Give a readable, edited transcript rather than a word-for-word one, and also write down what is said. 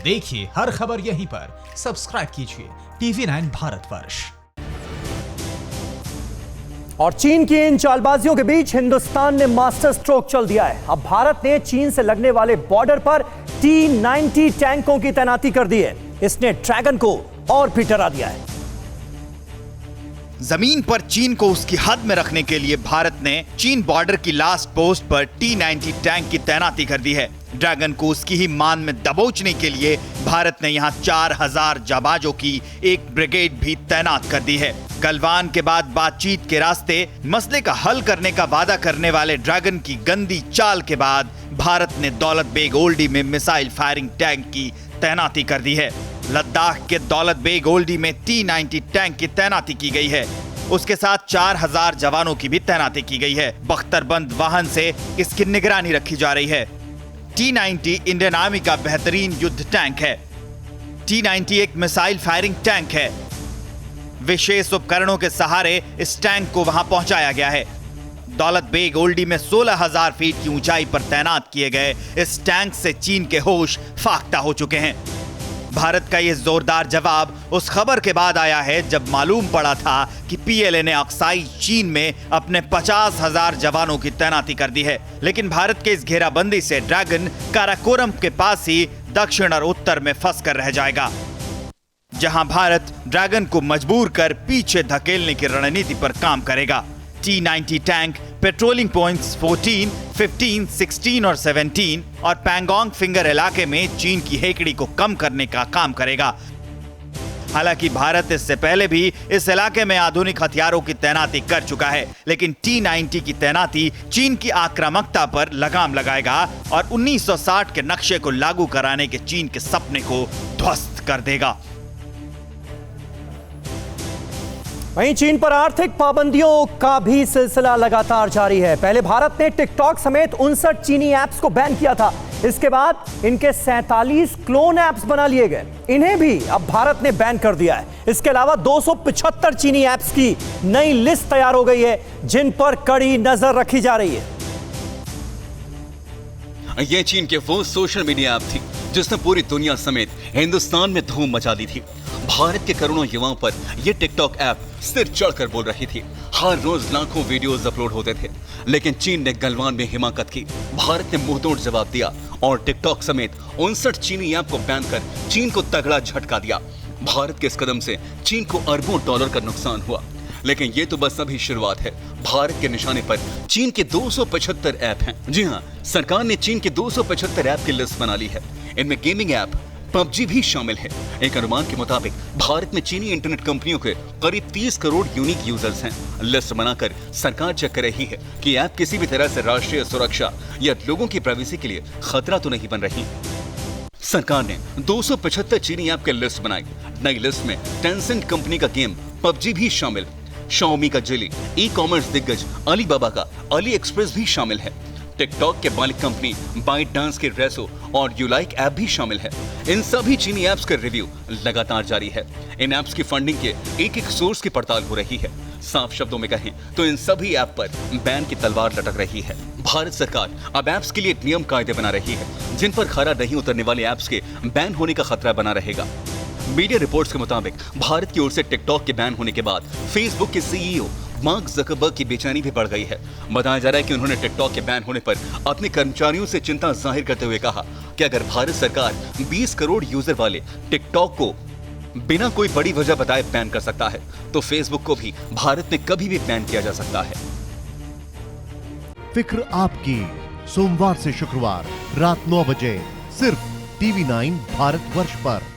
देखिए हर खबर यहीं पर। सब्सक्राइब कीजिए TV9 भारतवर्ष। और चीन की इन चालबाजियों के बीच हिंदुस्तान ने मास्टर स्ट्रोक चल दिया है। अब भारत ने चीन से लगने वाले बॉर्डर पर T-90 टैंकों की तैनाती कर दी है। इसने ड्रैगन को और भी डरा दिया है। जमीन पर चीन को उसकी हद में रखने के लिए भारत ने चीन बॉर्डर की लास्ट पोस्ट पर T-90 टैंक की तैनाती कर दी है। ड्रैगन को उसकी ही मान में दबोचने के लिए भारत ने यहां 4000 जाबाजों की एक ब्रिगेड भी तैनात कर दी है। गलवान के बाद बातचीत के रास्ते मसले का हल करने का वादा करने वाले ड्रैगन की गंदी चाल के बाद भारत ने दौलत बेग ओल्डी में मिसाइल फायरिंग टैंक की तैनाती कर दी है। लद्दाख के दौलत बेग ओल्डी में T-90 टैंक की तैनाती की गई है। उसके साथ 4000 जवानों की भी तैनाती की गई है। बख्तरबंद वाहन से इसकी निगरानी रखी जा रही है। T-90 इंडियन आर्मी का बेहतरीन युद्ध टैंक है। T-90 एक मिसाइल फायरिंग टैंक है। विशेष उपकरणों के सहारे इस टैंक को वहां पहुंचाया गया है। दौलत बेग ओल्डी में 16000 फीट की ऊंचाई पर तैनात किए गए इस टैंक से चीन के होश फाख्ता हो चुके हैं। भारत का यह जोरदार जवाब उस खबर के बाद आया है जब मालूम पड़ा था कि PLA ने अक्साई चीन में अपने 50,000 जवानों की तैनाती कर दी है। लेकिन भारत के इस घेराबंदी से ड्रैगन काराकोरम के पास ही दक्षिण और उत्तर में फंस कर रह जाएगा, जहां भारत ड्रैगन को मजबूर कर पीछे धकेलने की रणनीति पर काम करेगा। T-90 टैंक पेट्रोलिंग पॉइंट्स 14, 15, 16 और 17 और पैंगोंग फिंगर इलाके में चीन की हेकड़ी को कम करने का काम करेगा। हालांकि भारत इससे पहले भी इस इलाके में आधुनिक हथियारों की तैनाती कर चुका है, लेकिन T-90 की तैनाती चीन की आक्रामकता पर लगाम लगाएगा और 1960 के नक्शे को लागू कराने के चीन के सपने को ध्वस्त कर देगा। वहीं चीन पर आर्थिक पाबंदियों का भी सिलसिला लगातार जारी है। पहले भारत ने टिकटॉक समेत 59 चीनी ऐप्स को बैन किया था। इसके बाद इनके 47 क्लोन ऐप्स बना लिए गए। इन्हें भी अब भारत ने बैन कर दिया है। इसके अलावा 275 चीनी ऐप्स की नई लिस्ट तैयार हो गई है, जिन पर कड़ी नजर रखी जा रही है। ये चीन के वो सोशल मीडिया ऐप थी जिसने पूरी दुनिया समेत हिंदुस्तान में धूम मचा दी थी। भारत के करोड़ों युवाओं पर यह टिकटॉक ऐप सिर चढ़कर बोल रही थी। हर रोज लाखों वीडियोस अपलोड होते थे, लेकिन चीन ने गलवान में हिमाकत की। भारत ने मुंहतोड़ जवाब दिया और टिकटॉक समेत 59 चीनी ऐप को बैन कर चीन को तगड़ा झटका दिया। भारत के इस कदम से चीन को अरबों डॉलर का नुकसान हुआ, लेकिन ये तो बस अभी शुरुआत है। भारत के निशाने पर चीन के 275 ऐप हैं। जी हाँ, सरकार ने चीन के 275 ऐप की लिस्ट बना ली है। इनमें गेमिंग ऐप PUBG भी शामिल है। एक अनुमान के मुताबिक भारत में चीनी इंटरनेट कंपनियों के करीब 30 करोड़ यूनिक यूजर्स हैं। लिस्ट बनाकर सरकार चेक कर रही है कि ऐप किसी भी तरह से राष्ट्रीय सुरक्षा या लोगों की प्राइवेसी के लिए खतरा तो नहीं बन रही। सरकार ने 275 चीनी ऐप की लिस्ट बनाई। नई लिस्ट में टेंसेंट कंपनी का गेम PUBG भी शामिल, Xiaomi का जिली, ई-कॉमर्स दिग्गज अलीबाबा का अली एक्सप्रेस भी शामिल है। टिकटॉक के मालिक कंपनी बाइट डांस के रेसो और यूलाइक ऐप भी शामिल है। इन सभी चीनी ऐप्स का रिव्यू लगातार जारी है। इन ऐप्स की फंडिंग के एक सोर्स की पड़ताल हो रही है। साफ शब्दों में कहें तो इन सभी ऐप पर बैन की तलवार लटक रही है। भारत सरकार अब ऐप्स के लिए नियम कायदे बना रही है, जिन पर खरा नहीं उतरने वाले ऐप्स के बैन होने का खतरा बना रहेगा। मीडिया रिपोर्ट्स के मुताबिक भारत की ओर से टिकटॉक के बैन होने के बाद फेसबुक के CEO मार्क ज़करबर्ग की बेचैनी भी बढ़ गई है। बताया जा रहा है कि उन्होंने टिकटॉक के बैन होने पर अपने कर्मचारियों से चिंता जाहिर करते हुए कहा कि अगर भारत सरकार 20 करोड़ यूजर वाले टिकटॉक को बिना कोई बड़ी वजह बताए बैन कर सकता है, तो फेसबुक को भी भारत में कभी भी बैन किया जा सकता है। फिक्र आपकी, सोमवार से शुक्रवार रात 9 बजे सिर्फ TV9 भारतवर्ष पर।